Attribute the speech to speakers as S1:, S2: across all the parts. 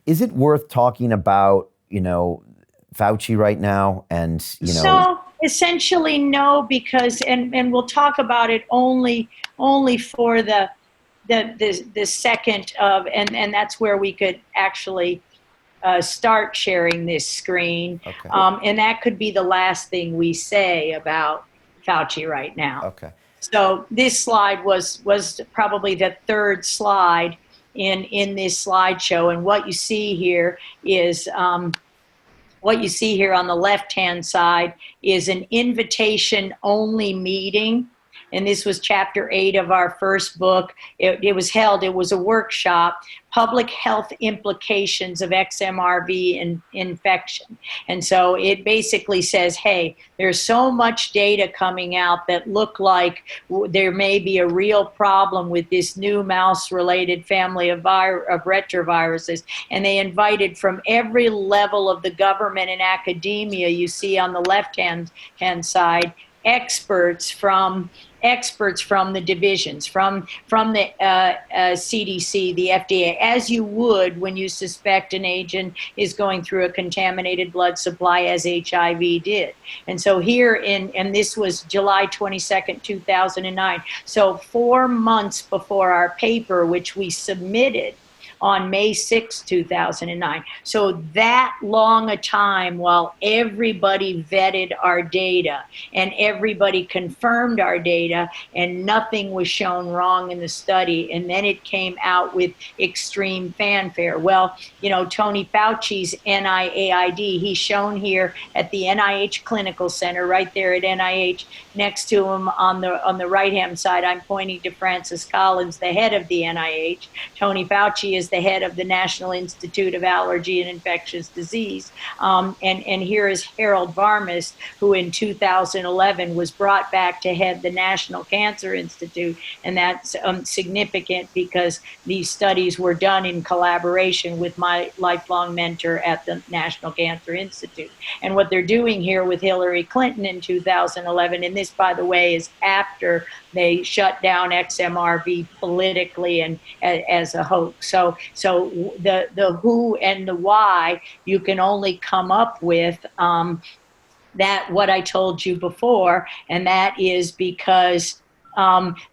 S1: is it worth talking about, Fauci right now? And,
S2: So essentially, no, because and we'll talk about it only for the second of, and that's where we could actually start sharing this screen,
S1: Okay.
S2: and that could be the last thing we say about Fauci right now.
S1: Okay.
S2: So this slide was probably the third slide in this slideshow, and what you see here is what you see here on the left-hand side is an invitation-only meeting. And this was chapter 8 of our first book. It was a workshop, Public Health Implications of XMRV Infection. And so it basically says, hey, there's so much data coming out that look like there may be a real problem with this new mouse-related family of retroviruses. And they invited from every level of the government and academia, you see on the left-hand side, experts from the divisions, from the CDC, the FDA, as you would when you suspect an agent is going through a contaminated blood supply, as HIV did. And so here and this was July 22nd, 2009. So 4 months before our paper, which we submitted on May 6, 2009. So that long a time while everybody vetted our data and everybody confirmed our data and nothing was shown wrong in the study. And then it came out with extreme fanfare. Well, Tony Fauci's NIAID, he's shown here at the NIH Clinical Center right there at NIH. Next to him on the right-hand side, I'm pointing to Francis Collins, the head of the NIH. Tony Fauci is the head of the National Institute of Allergy and Infectious Disease. And here is Harold Varmus, who in 2011 was brought back to head the National Cancer Institute. And that's significant because these studies were done in collaboration with my lifelong mentor at the National Cancer Institute. And what they're doing here with Hillary Clinton in 2011, and this, by the way, is after they shut down XMRV politically and as a hoax. So the who and the why you can only come up with that what I told you before, and that is because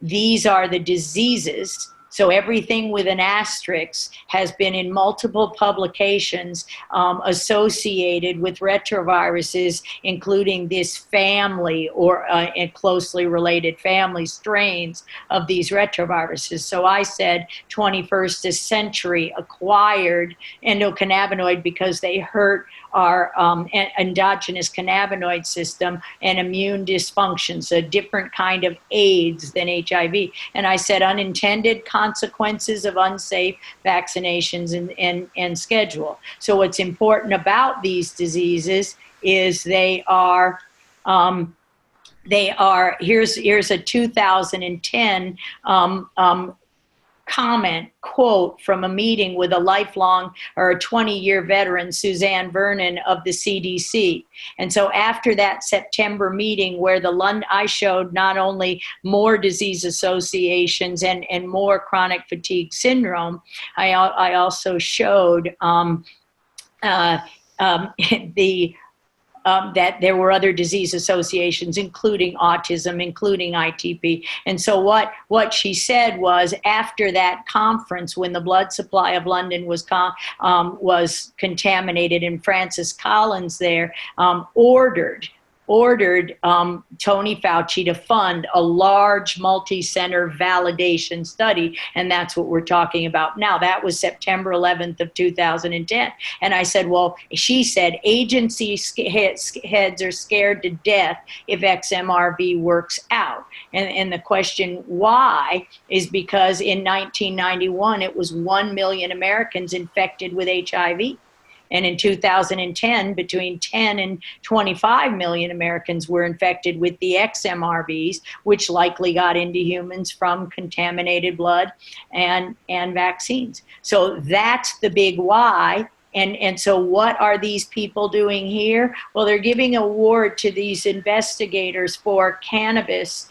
S2: these are the diseases. So everything with an asterisk has been in multiple publications associated with retroviruses, including this family or closely related family strains of these retroviruses. So I said 21st century acquired endocannabinoid because they hurt our endogenous cannabinoid system and immune dysfunction, so a different kind of AIDS than HIV. And I said unintended consequences of unsafe vaccinations and schedule. So what's important about these diseases is they are here's a 2010 quote from a meeting with a lifelong or a 20-year veteran, Suzanne Vernon of the CDC. And so after that September meeting where I showed not only more disease associations and more chronic fatigue syndrome, I also showed that there were other disease associations, including autism, including ITP. And so what she said was, after that conference, when the blood supply of London was contaminated, and Francis Collins there ordered Tony Fauci to fund a large multi-center validation study. And that's what we're talking about now. That was September 11th of 2010. And I said, well, she said, agency heads are scared to death if XMRV works out. And the question why is because in 1991, it was 1 million Americans infected with HIV. And in 2010, between 10 and 25 million Americans were infected with the XMRVs, which likely got into humans from contaminated blood and vaccines. So that's the big why. And so what are these people doing here? Well, they're giving an award to these investigators for cannabis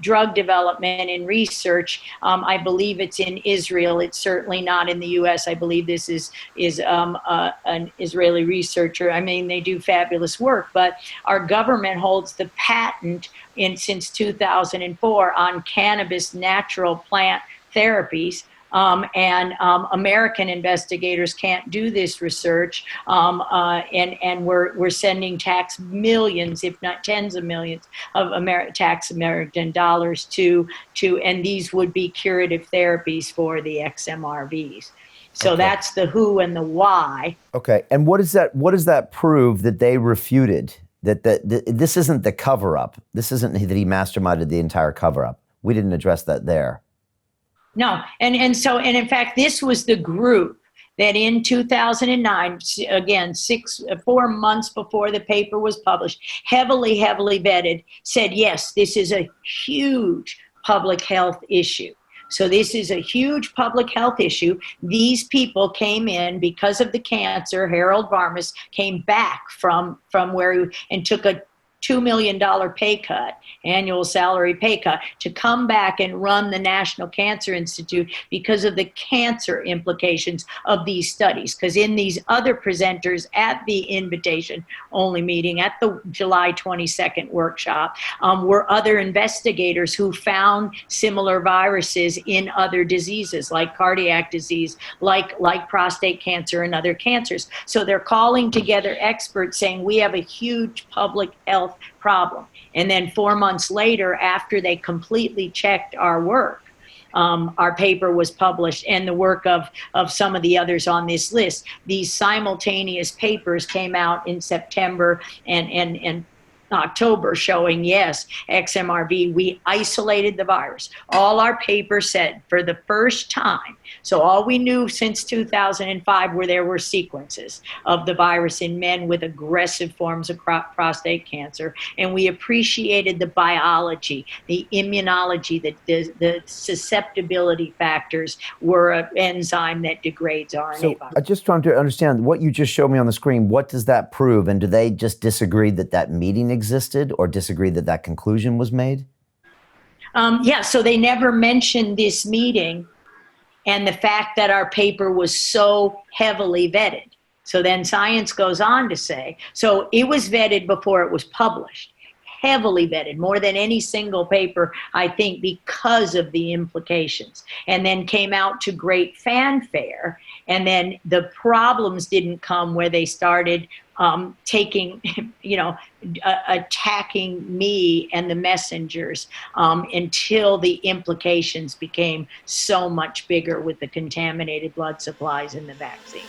S2: drug development and research. I believe it's in Israel. It's certainly not in the U.S. I believe this is an Israeli researcher. I mean, they do fabulous work, but our government holds the patent since 2004 on cannabis natural plant therapies. American investigators can't do this research, and we're sending tax millions, if not tens of millions, of tax American dollars to, and these would be curative therapies for the XMRVs. So
S1: Okay.
S2: that's the who and the why.
S1: Okay, and what does that prove that they refuted? That this isn't the cover-up. This isn't that he masterminded the entire cover-up. We didn't address that there.
S2: No, and in fact, this was the group that in 2009, again, 4 months before the paper was published, heavily vetted, said, yes, this is a huge public health issue. So this is a huge public health issue. These people came in because of the cancer. Harold Varmus came back from where and took a $2 million pay cut, annual salary pay cut, to come back and run the National Cancer Institute because of the cancer implications of these studies. Because in these other presenters at the invitation-only meeting, at the July 22nd workshop, were other investigators who found similar viruses in other diseases, like cardiac disease, like prostate cancer and other cancers. So they're calling together experts saying, we have a huge public health problem. And then 4 months later, after they completely checked our work, our paper was published, and the work of some of the others on this list. These simultaneous papers came out in September and October showing, yes, XMRV, we isolated the virus. All our papers said for the first time, so all we knew since 2005 were there were sequences of the virus in men with aggressive forms of prostate cancer, and we appreciated the biology, the immunology, the susceptibility factors were an enzyme that degrades RNA.
S1: So I'm just trying to understand what you just showed me on the screen. What does that prove? And do they just disagree that meeting existed, or disagree that conclusion was made?
S2: Yeah, so they never mentioned this meeting and the fact that our paper was so heavily vetted. So then Science goes on to say, so it was vetted before it was published, heavily vetted, more than any single paper, I think, because of the implications, and then came out to great fanfare. And then the problems didn't come where they started attacking me and the messengers until the implications became so much bigger with the contaminated blood supplies and the vaccine.